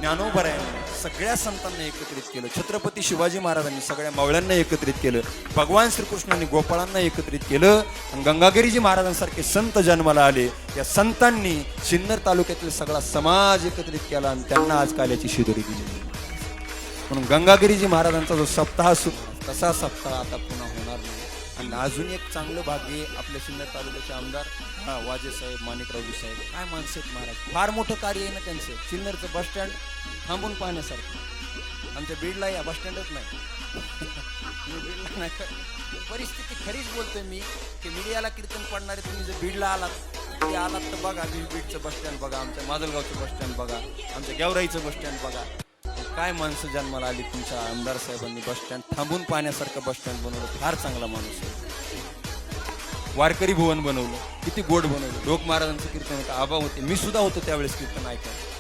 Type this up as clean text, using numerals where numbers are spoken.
ज्ञानोबरायांनी सगळ्या संतांना एकत्रित केलं, छत्रपती शिवाजी महाराजांनी सगळ्या मावळ्यांना एकत्रित केलं, भगवान श्रीकृष्णांनी गोपाळांना एकत्रित केलं आणि गंगागिरीजी महाराजांसारखे संत जन्माला आले. या संतांनी सिन्नर तालुक्यातील सगळा समाज एकत्रित केला आणि त्यांना आज काल्याची शिदोरी दिली. म्हणून गंगागिरीजी महाराजांचा जो सप्ताह तसा सप्ताह आता पुन्हा होणार नाही. आणि अजून एक चांगलं भाग्य आपल्या सिन्नर तालुक्याचे आमदार वाजे साहेब, माणिकरावजी साहेब, काय माणसं आहेत महाराज, फार मोठं कार्य आहे ना त्यांचं. सिन्नरचं बस स्टँड थांबून पाहण्यासारखं. आमच्या बीडला या बस स्टँडच नाही. बीडला नाही. परिस्थिती खरीच बोलतोय मी की मीडियाला कीर्तन पडणारे तुम्ही जर बीडला आलात तर बघा, बीडचं बस स्टँड बघा, आमच्या माजलगावचं बस स्टँड बघा, आमच्या गेवराईचं बस स्टँड बघा. काय माणसं जन्माला आली. तुमच्या आमदार साहेबांनी बस स्टँड थांबून पाहण्यासारखं बस स्टँड बनवलं. फार चांगला माणूस आहे. वारकरी भुवन बनवलं, किती गोड बनवलं. लोक महाराजांचं कीर्तन होतं, आबा होते, मी सुद्धा होतो त्यावेळेस कीर्तन ऐकायला.